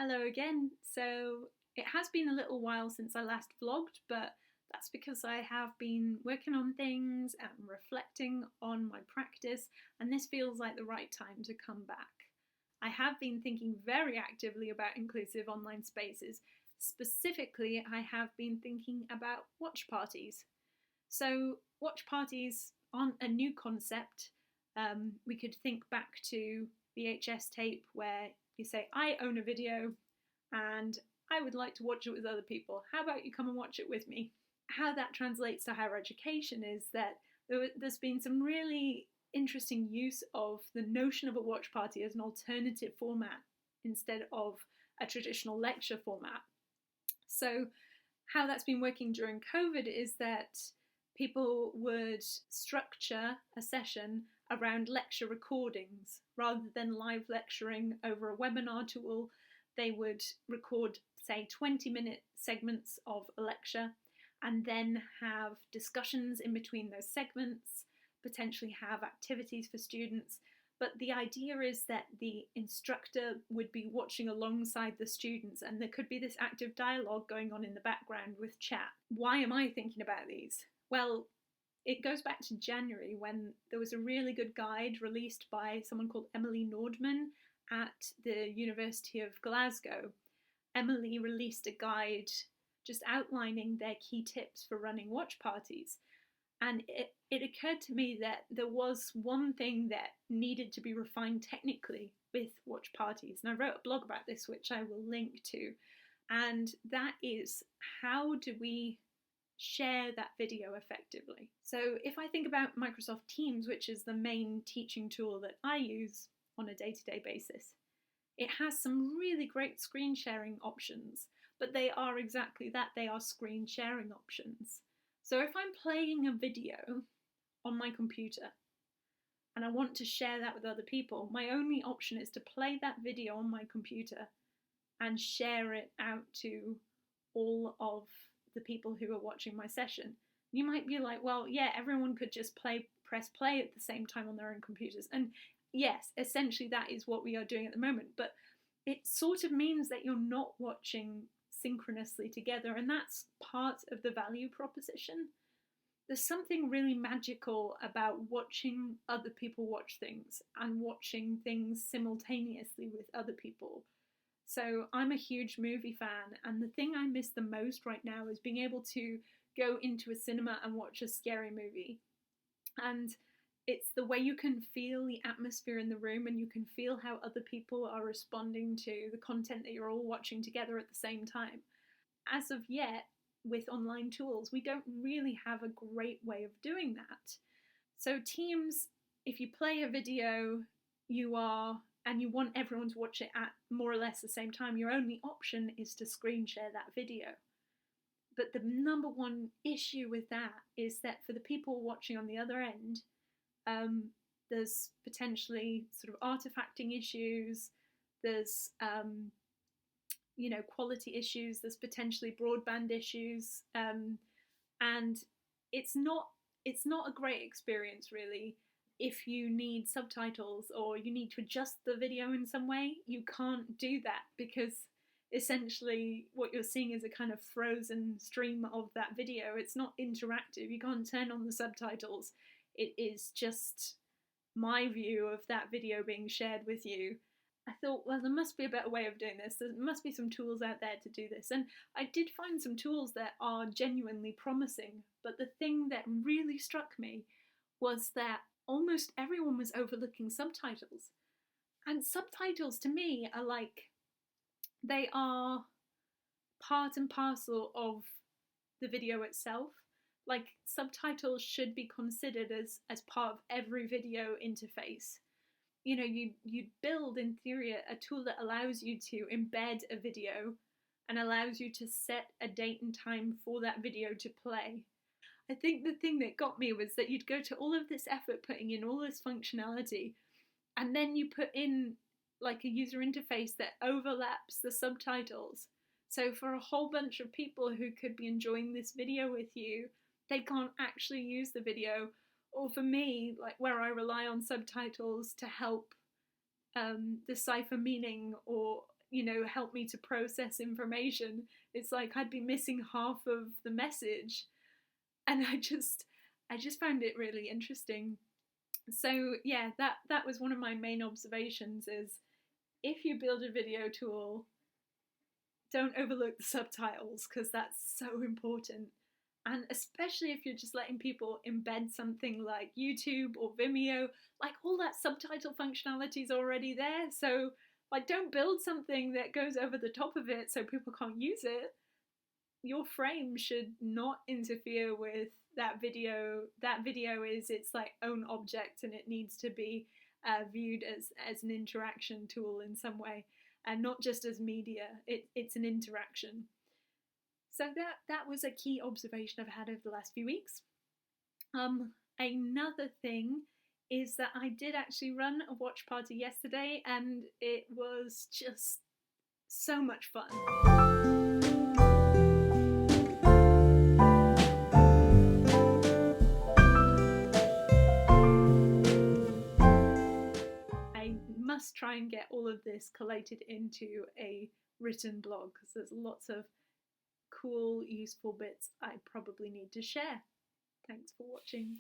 Hello again. So it has been a little while since I last vlogged, but that's because I have been working on things and reflecting on my practice, and this feels like the right time to come back. I have been thinking very actively about inclusive online spaces. Specifically, I have been thinking about watch parties. So, watch parties aren't a new concept. We could think back to VHS tape where you say, I own a video and I would like to watch it with other people. How about you come and watch it with me? How that translates to higher education is that there's been some really interesting use of the notion of a watch party as an alternative format instead of a traditional lecture format. So, how that's been working during COVID is that people would structure a session around lecture recordings rather than live lecturing over a webinar tool. They would record, say, 20-minute segments of a lecture and then have discussions in between those segments, potentially have activities for students. But the idea is that the instructor would be watching alongside the students and there could be this active dialogue going on in the background with chat. Why am I thinking about these? Well, it goes back to January when there was a really good guide released by someone called Emily Nordman at the University of Glasgow. Emily released a guide just outlining their key tips for running watch parties. And it occurred to me that there was one thing that needed to be refined technically with watch parties. And I wrote a blog about this, which I will link to. And that is, how do we share that video effectively? So if I think about Microsoft Teams, which is the main teaching tool that I use on a day-to-day basis, it has some really great screen sharing options, but they are exactly that, they are screen sharing options. So if I'm playing a video on my computer and I want to share that with other people, my only option is to play that video on my computer and share it out to all of the people who are watching my session. You might be like, well, yeah, everyone could just press play at the same time on their own computers. And yes, essentially that is what we are doing at the moment, but it sort of means that you're not watching synchronously together, and that's part of the value proposition. There's something really magical about watching other people watch things and watching things simultaneously with other people. So I'm a huge movie fan, and the thing I miss the most right now is being able to go into a cinema and watch a scary movie. And it's the way you can feel the atmosphere in the room and you can feel how other people are responding to the content that you're all watching together at the same time. As of yet, with online tools, we don't really have a great way of doing that. So Teams, if you play a video, you want everyone to watch it at more or less the same time, your only option is to screen share that video. But the number one issue with that is that for the people watching on the other end, there's potentially sort of artifacting issues, there's quality issues, there's potentially broadband issues, and it's not a great experience really. If you need subtitles or you need to adjust the video in some way, you can't do that because essentially what you're seeing is a kind of frozen stream of that video. It's not interactive. You can't turn on the subtitles. It is just my view of that video being shared with you. I thought, well, there must be a better way of doing this. There must be some tools out there to do this. And I did find some tools that are genuinely promising. But the thing that really struck me was that almost everyone was overlooking subtitles. And subtitles to me are like, they are part and parcel of the video itself. Like, subtitles should be considered as part of every video interface. You know, you build, in theory, a tool that allows you to embed a video and allows you to set a date and time for that video to play. I think the thing that got me was that you'd go to all of this effort putting in all this functionality, and then you put in like a user interface that overlaps the subtitles. So for a whole bunch of people who could be enjoying this video with you, they can't actually use the video. Or for me, like where I rely on subtitles to help decipher meaning or help me to process information. It's like I'd be missing half of the message, and I just found it really interesting. So yeah, that was one of my main observations, is if you build a video tool, don't overlook the subtitles, because that's so important. And especially if you're just letting people embed something like YouTube or Vimeo, like all that subtitle functionality is already there. So like, don't build something that goes over the top of it so people can't use it. Your frame should not interfere with that video. That video is its like own object, and it needs to be viewed as an interaction tool in some way, and not just as media. It's an interaction. So that was a key observation I've had over the last few weeks. Another thing is that I did actually run a watch party yesterday, and it was just so much fun. I must try and get all of this collated into a written blog, because there's lots of cool, useful bits I probably need to share. Thanks for watching.